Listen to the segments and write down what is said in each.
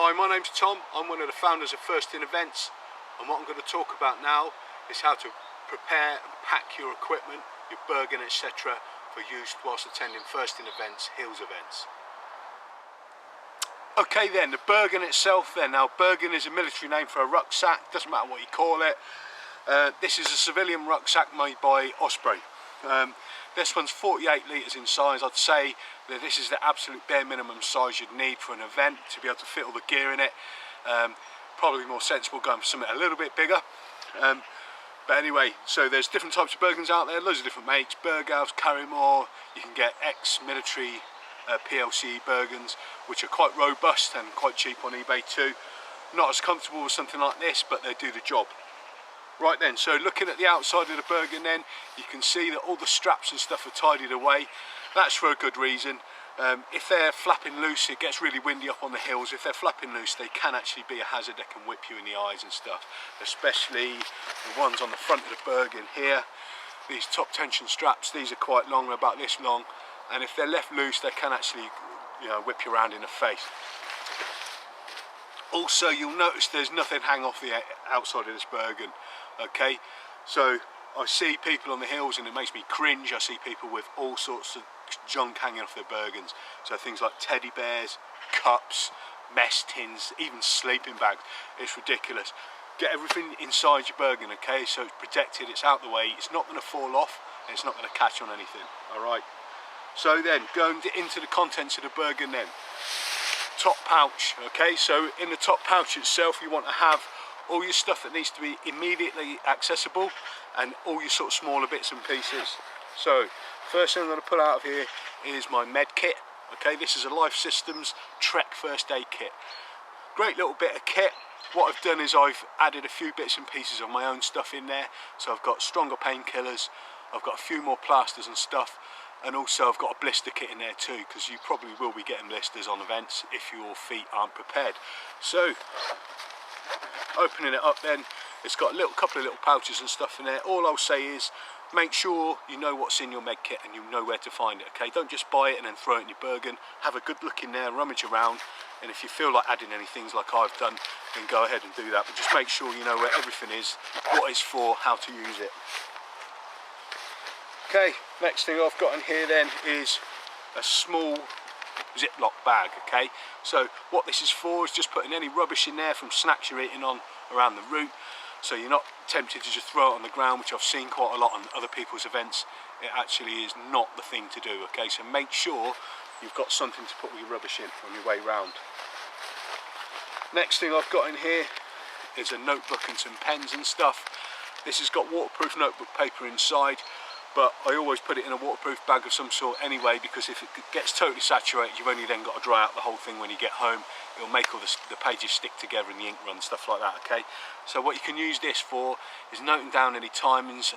Hi, my name's Tom. I'm one of the founders of First In Events, and what I'm going to talk about now is how to prepare and pack your equipment, your Bergen, etc. for use whilst attending First In Events Hills events. Okay then, the Bergen itself then. Now Bergen is a military name for a rucksack, doesn't matter what you call it. This is a civilian rucksack made by Osprey. This one's 48 litres in size. I'd say that this is the absolute bare minimum size you'd need for an event to be able to fit all the gear in it. Probably more sensible going for something a little bit bigger. But anyway, so there's different types of Bergens out there, loads of different makes. Berghaus, Carrymore, you can get ex-military PLC Bergens, which are quite robust and quite cheap on eBay too. Not as comfortable as something like this, but they do the job. Right then, so looking at the outside of the Bergen then, you can see that all the straps and stuff are tidied away. That's for a good reason. If they're flapping loose, it gets really windy up on the hills. If they're flapping loose, they can actually be a hazard. They can whip you in the eyes and stuff, especially the ones on the front of the Bergen here. These top tension straps, these are quite long, they're about this long, and if they're left loose, they can actually, whip you around in the face. Also, you'll notice there's nothing hang off the outside of this Bergen. Okay, so I see people on the hills and it makes me cringe. I see people with all sorts of junk hanging off their Bergens. So things like teddy bears, cups, mess tins, even sleeping bags. It's ridiculous. Get everything inside your Bergen, okay, so it's protected, it's out the way, it's not going to fall off, and it's not going to catch on anything. Alright, so then going into the contents of the Bergen then. Top pouch, okay, so in the top pouch itself you want to have all your stuff that needs to be immediately accessible and all your sort of smaller bits and pieces. So first thing I'm going to pull out of here is my med kit. Okay, this is a Life Systems Trek first aid kit. Great little bit of kit. What I've done is I've added a few bits and pieces of my own stuff in there. So I've got stronger painkillers, I've got a few more plasters and stuff, and also I've got a blister kit in there too, because you probably will be getting blisters on events if your feet aren't prepared. So opening it up then, it's got a couple of little pouches and stuff in there. All I'll say is make sure you know what's in your med kit and you know where to find it, okay? Don't just buy it and then throw it in your Bergen. Have a good look in there, rummage around, and if you feel like adding any things like I've done, then go ahead and do that, but just make sure you know where everything is, what it's for, how to use it. Okay, next thing I've got in here then is a small Ziploc bag, okay? So what this is for is just putting any rubbish in there from snacks you're eating on around the route, so you're not tempted to just throw it on the ground, which I've seen quite a lot on other people's events. It actually is not the thing to do, okay? So make sure you've got something to put all your rubbish in on your way round. Next thing I've got in here is a notebook and some pens and stuff. This has got waterproof notebook paper inside, but I always put it in a waterproof bag of some sort anyway, because if it gets totally saturated, you've only then got to dry out the whole thing when you get home. It'll make all the pages stick together and the ink run, stuff like that, okay? So what you can use this for is noting down any timings,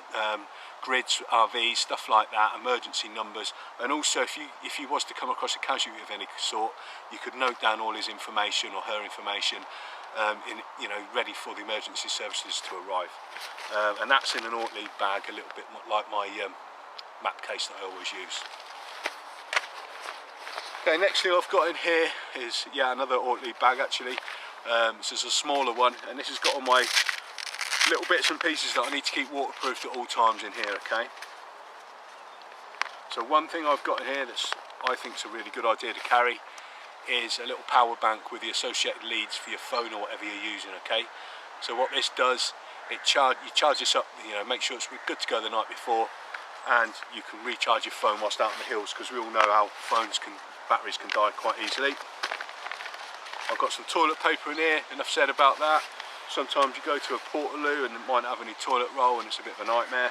grids, RVs, stuff like that, emergency numbers, and also if you was to come across a casualty of any sort, you could note down all his information or her information, ready for the emergency services to arrive. And that's in an orderly bag, a little bit like my map case that I always use. Okay, next thing I've got in here is another orderly bag actually. This is a smaller one, and this has got all my little bits and pieces that I need to keep waterproof at all times in here, okay? So one thing I've got in here that's I think is a really good idea to carry is a little power bank with the associated leads for your phone or whatever you're using, okay? So what this does, you charge this up, make sure it's good to go the night before, and you can recharge your phone whilst out on the hills, because we all know how batteries can die quite easily. I've got some toilet paper in here, enough said about that. Sometimes you go to a portaloo and it might not have any toilet roll and it's a bit of a nightmare.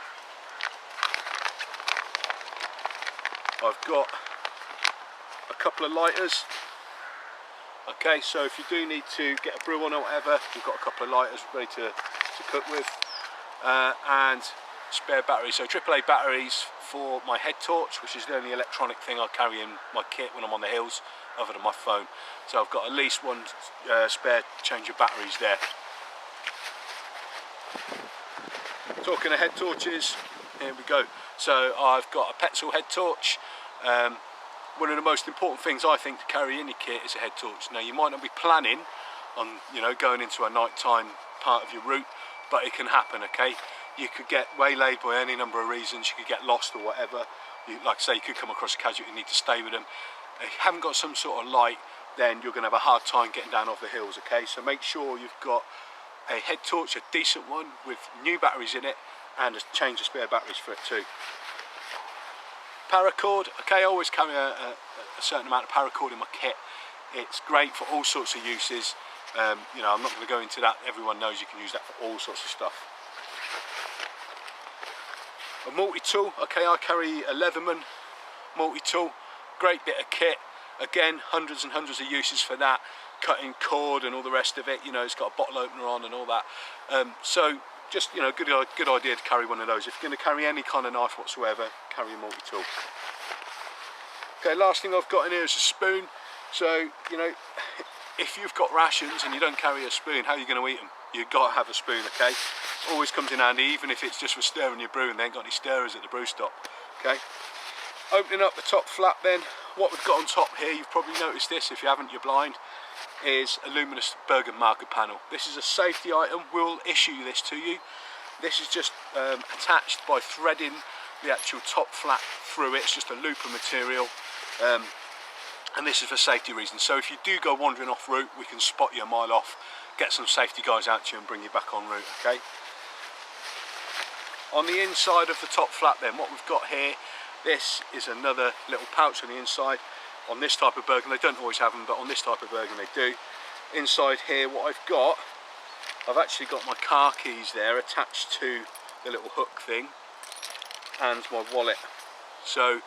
I've got a couple of lighters. Okay, so if you do need to get a brew on or whatever, we've got a couple of lighters ready to cook with, and spare batteries. So AAA batteries for my head torch, which is the only electronic thing I carry in my kit when I'm on the hills, other than my phone. So I've got at least one spare change of batteries there. Talking of head torches, here we go. So I've got a petrol head torch. one of the most important things I think to carry in your kit is a head torch. Now, you might not be planning on, you know, going into a nighttime part of your route, but it can happen, okay? You could get waylaid by any number of reasons, you could get lost or whatever. Like I say, you could come across a casualty, you need to stay with them. If you haven't got some sort of light, then you're going to have a hard time getting down off the hills, okay? So make sure you've got a head torch, a decent one with new batteries in it, and a change of spare batteries for it too. Paracord, okay, I always carry a certain amount of paracord in my kit. It's great for all sorts of uses. You know, I'm not going to go into that. Everyone knows you can use that for all sorts of stuff. A multi-tool, okay, I carry a Leatherman multi-tool, great bit of kit. Again, hundreds and hundreds of uses for that, cutting cord and all the rest of it. You know, it's got a bottle opener on and all that. So just, you know, good idea to carry one of those. If you're going to carry any kind of knife whatsoever, carry a multi-tool. Okay, last thing I've got in here is a spoon. So, you know, if you've got rations and you don't carry a spoon, how are you going to eat them? You've got to have a spoon, okay? Always comes in handy, even if it's just for stirring your brew and they ain't got any stirrers at the brew stop, okay? Opening up the top flap then, what we've got on top here, you've probably noticed this, if you haven't you're blind, is a luminous Bergen marker panel. This is a safety item, we'll issue this to you. This is just attached by threading the actual top flap through it. It's just a loop of material, and this is for safety reasons. So if you do go wandering off route, we can spot you a mile off, get some safety guys out to you and bring you back on route, okay? On the inside of the top flap then, what we've got here, this is another little pouch on the inside. On this type of Bergen, they don't always have them, but on this type of Bergen they do. Inside here, what I've actually got my car keys there attached to the little hook thing and my wallet. So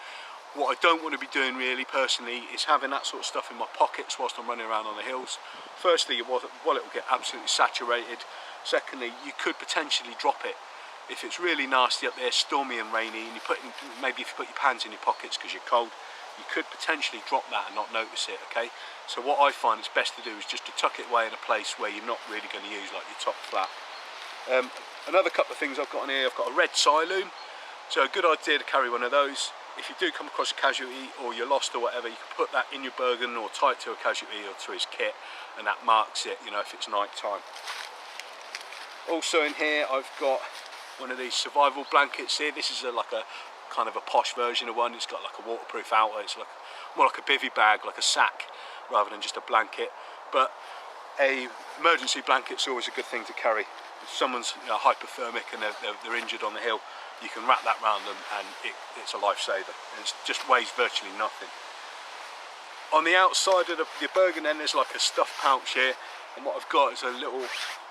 what I don't want to be doing really personally is having that sort of stuff in my pockets whilst I'm running around on the hills. Firstly, your wallet will get absolutely saturated. Secondly, you could potentially drop it. If it's really nasty up there, stormy and rainy, and maybe if you put your pants in your pockets because you're cold, you could potentially drop that and not notice it, okay? So what I find it's best to do is just to tuck it away in a place where you're not really going to use, like your top flap. Another couple of things I've got on here, I've got a red siloon, so a good idea to carry one of those. If you do come across a casualty or you're lost or whatever, you can put that in your Bergen or tie it to a casualty or to his kit, and that marks it, you know, if it's night time. Also in here I've got one of these survival blankets here. This is like a kind of a posh version of one. It's got like a waterproof outer. It's like more like a bivvy bag, like a sack, rather than just a blanket. But a emergency blanket's always a good thing to carry. If someone's, you know, hypothermic and they're injured on the hill, you can wrap that around them and it's a lifesaver. And it just weighs virtually nothing. On the outside of the Bergen then, there's like a stuff pouch here, and what I've got is a little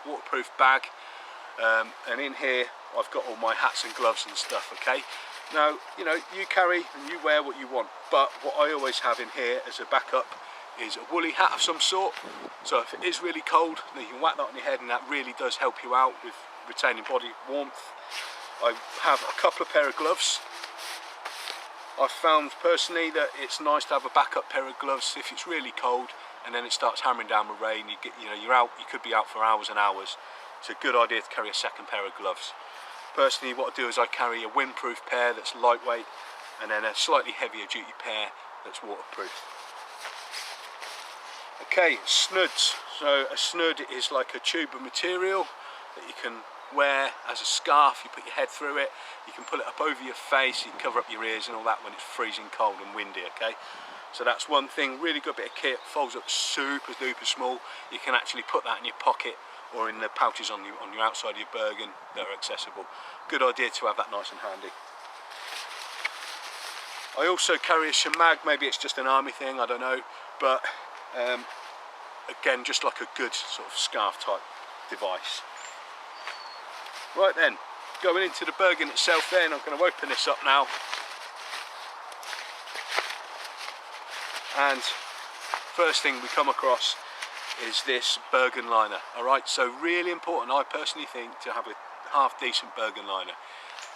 waterproof bag. And in here I've got all my hats and gloves and stuff, okay? Now, you know, you carry and you wear what you want, but what I always have in here as a backup is a woolly hat of some sort. So if it is really cold, then you can whack that on your head and that really does help you out with retaining body warmth. I have a couple of pair of gloves. I've found personally that it's nice to have a backup pair of gloves if it's really cold and then it starts hammering down with rain. You're out, you could be out for hours and hours. It's a good idea to carry a second pair of gloves. Personally, what I do is I carry a windproof pair that's lightweight and then a slightly heavier duty pair that's waterproof. Okay, snuds. So a snud is like a tube of material that you can wear as a scarf. You put your head through it, you can pull it up over your face, you can cover up your ears and all that when it's freezing cold and windy, okay? So that's one thing, really good bit of kit, folds up super duper small. You can actually put that in your pocket or in the pouches on your outside of your Bergen that are accessible. Good idea to have that nice and handy. I also carry a shamag, maybe it's just an army thing, I don't know, but again, just like a good sort of scarf type device. Right then, going into the Bergen itself then, I'm going to open this up now. And first thing we come across is this Bergen Liner. Alright, so really important, I personally think, to have a half decent Bergen Liner.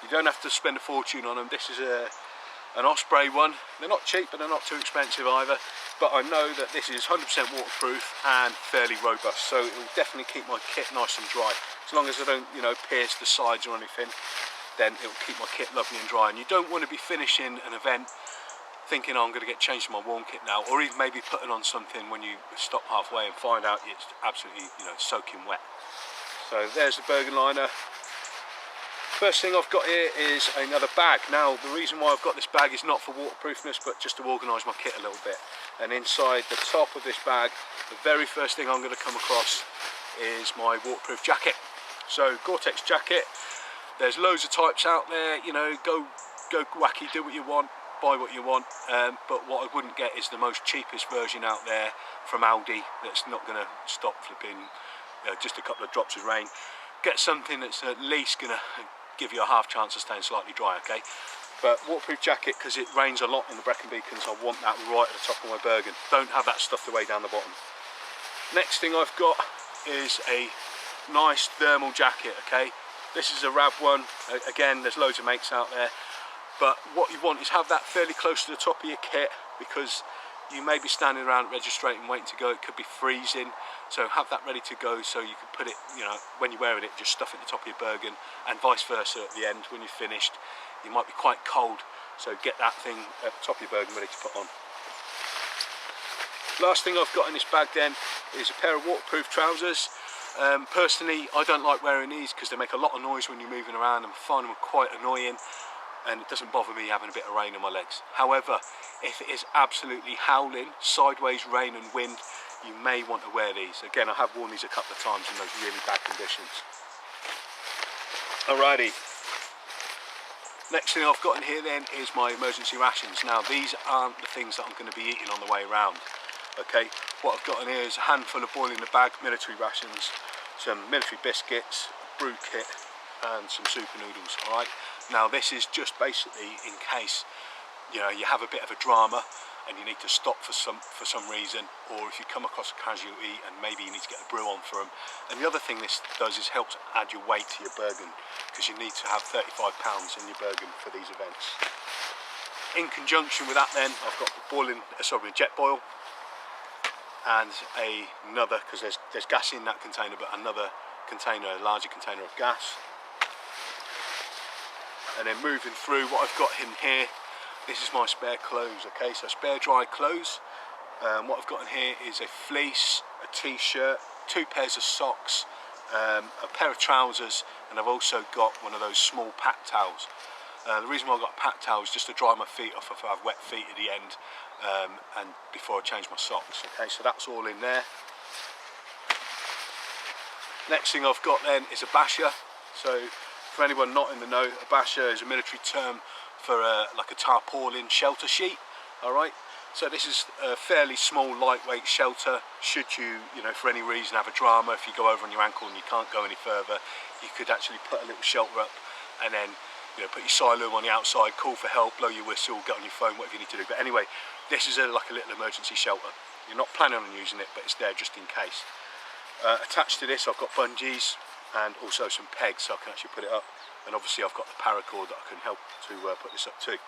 You don't have to spend a fortune on them. This is an Osprey one. They're not cheap, but they're not too expensive either. But I know that this is 100% waterproof and fairly robust, so it will definitely keep my kit nice and dry. As long as I don't, you know, pierce the sides or anything, then it will keep my kit lovely and dry. And you don't want to be finishing an event thinking, oh, I'm going to get changed to my warm kit now, or even maybe putting on something when you stop halfway and find out it's absolutely, you know, soaking wet. So there's the Bergen Liner. First thing I've got here is another bag. Now the reason why I've got this bag is not for waterproofness, but just to organise my kit a little bit. And inside the top of this bag, the very first thing I'm going to come across is my waterproof jacket. So Gore-Tex jacket. There's loads of types out there, you know, go wacky, do what you want, buy what you want, but what I wouldn't get is the most cheapest version out there from Aldi that's not going to stop flipping just a couple of drops of rain. Get something that's at least going to give you a half chance of staying slightly dry, okay? But waterproof jacket, because it rains a lot in the Brecon Beacons, I want that right at the top of my Bergen. Don't have that stuffed away down the bottom. Next thing I've got is a nice thermal jacket, okay? This is a Rab one. Again, there's loads of makes out there, but what you want is have that fairly close to the top of your kit, because you may be standing around registering waiting to go. It could be freezing, so have that ready to go so you can put it, you know, when you're wearing it, just stuff it at the top of your Bergen, and vice versa at the end when you're finished. You might be quite cold, so get that thing at the top of your Bergen ready to put on. Last thing I've got in this bag then is a pair of waterproof trousers. Personally, I don't like wearing these because they make a lot of noise when you're moving around, and I find them quite annoying, and it doesn't bother me having a bit of rain in my legs. However, if it is absolutely howling, sideways rain and wind, you may want to wear these. Again, I have worn these a couple of times in those really bad conditions. Alrighty. Next thing I've got in here then is my emergency rations. Now these aren't the things that I'm going to be eating on the way around. Okay, what I've got in here is a handful of boil in the bag military rations, some military biscuits, brew kit, and some super noodles. Alright, now this is just basically in case, you know, you have a bit of a drama and you need to stop for some reason, or if you come across a casualty and maybe you need to get a brew on for them. And the other thing this does is helps add your weight to your Bergen, because you need to have 35 pounds in your Bergen for these events. In conjunction with that then, I've got a jet boil, and another, because there's gas in that container, but another container, a larger container of gas. And then moving through, what I've got in here, this is my spare clothes, okay, so spare dry clothes. What I've got in here is a fleece, a t-shirt, 2 pairs of socks, a pair of trousers, and I've also got one of those small pack towels. The reason why I've got a pack towel is just to dry my feet off if I have wet feet at the end, and before I change my socks, okay, so that's all in there. Next thing I've got then is a basher. So for anyone not in the know, a basher is a military term for like a tarpaulin shelter sheet. Alright, so this is a fairly small, lightweight shelter. Should you, for any reason have a drama, if you go over on your ankle and you can't go any further, you could actually put a little shelter up and then put your silo on the outside, call for help, blow your whistle, get on your phone, whatever you need to do. But anyway, this is like a little emergency shelter. You're not planning on using it, but it's there just in case. Attached to this I've got bungees and also some pegs so I can actually put it up, and obviously I've got the paracord that I can help to put this up too.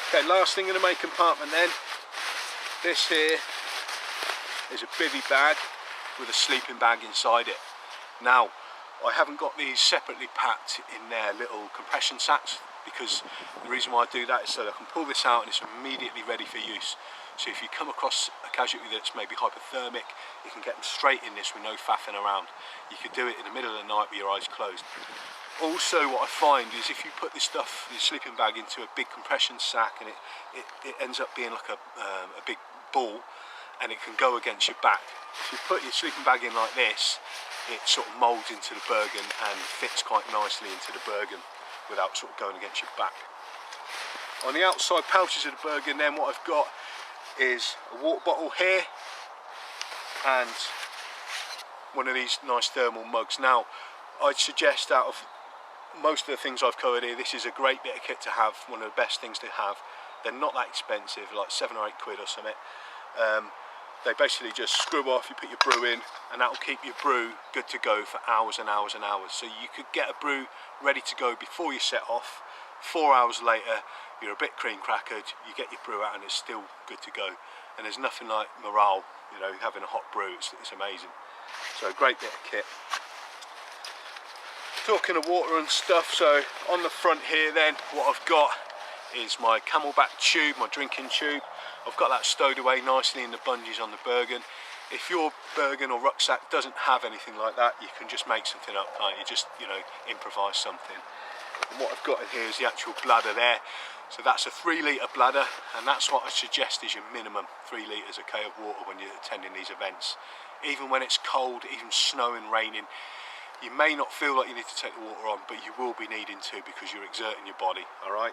Okay, last thing in the main compartment then, this here is a bivvy bag with a sleeping bag inside it. Now I haven't got these separately packed in their little compression sacks, because the reason why I do that is so that I can pull this out and it's immediately ready for use. So if you come across a casualty that's maybe hypothermic, you can get them straight in this with no faffing around. You could do it in the middle of the night with your eyes closed. Also, what I find is if you put this stuff, your sleeping bag, into a big compression sack, and it ends up being like a big ball, and it can go against your back. If you put your sleeping bag in like this, it sort of moulds into the Bergen and fits quite nicely into the Bergen without sort of going against your back. On the outside pouches of the Bergen then, what I've got is a water bottle here and one of these nice thermal mugs. Now I'd suggest, out of most of the things I've covered here, this is a great bit of kit to have, one of the best things to have. They're not that expensive, like 7 or 8 quid or something. They basically just screw off, you put your brew in, and that'll keep your brew good to go for hours and hours and hours. So you could get a brew ready to go before you set off. 4 hours later, you're a bit cream crackered, you get your brew out and it's still good to go. And there's nothing like morale, having a hot brew, it's amazing. So a great bit of kit. Talking of water and stuff, so on the front here then, what I've got is my Camelback tube, my drinking tube. I've got that stowed away nicely in the bungees on the Bergen. If your Bergen or rucksack doesn't have anything like that, you can just make something up, can't you? Just, you know, improvise something. And what I've got in here is the actual bladder there. So that's a 3 litre bladder, and that's what I suggest is your minimum, 3 litres of water when you're attending these events. Even when it's cold, even snowing, raining, you may not feel like you need to take the water on, but you will be needing to because you're exerting your body, all right?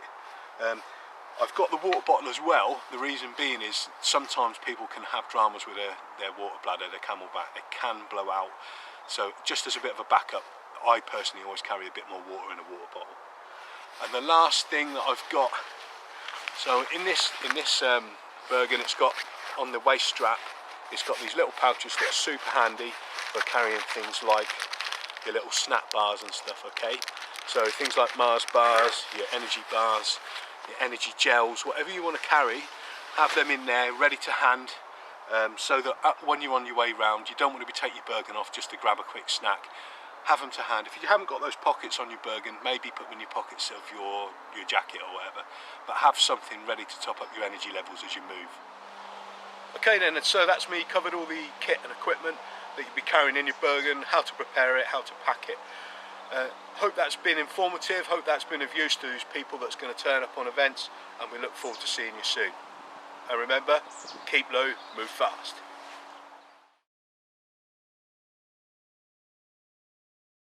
I've got the water bottle as well. The reason being is sometimes people can have dramas with their water bladder, their Camelback. They can blow out. So just as a bit of a backup, I personally always carry a bit more water in a water bottle. And the last thing that I've got, so in this Bergen, it's got on the waist strap, it's got these little pouches that are super handy for carrying things like your little snack bars and stuff, okay? So things like Mars bars, your energy bars, your energy gels, whatever you want to carry, have them in there ready to hand, so that when you're on your way round, you don't want to be taking your Bergen off just to grab a quick snack. Have them to hand. If you haven't got those pockets on your Bergen, maybe put them in your pockets of your jacket or whatever, but have something ready to top up your energy levels as you move. Okay then, and so that's me covered all the kit and equipment that you'll be carrying in your Bergen, how to prepare it, how to pack it. Hope that's been informative, hope that's been of use to those people that's going to turn up on events, and we look forward to seeing you soon. And remember, keep low, move fast.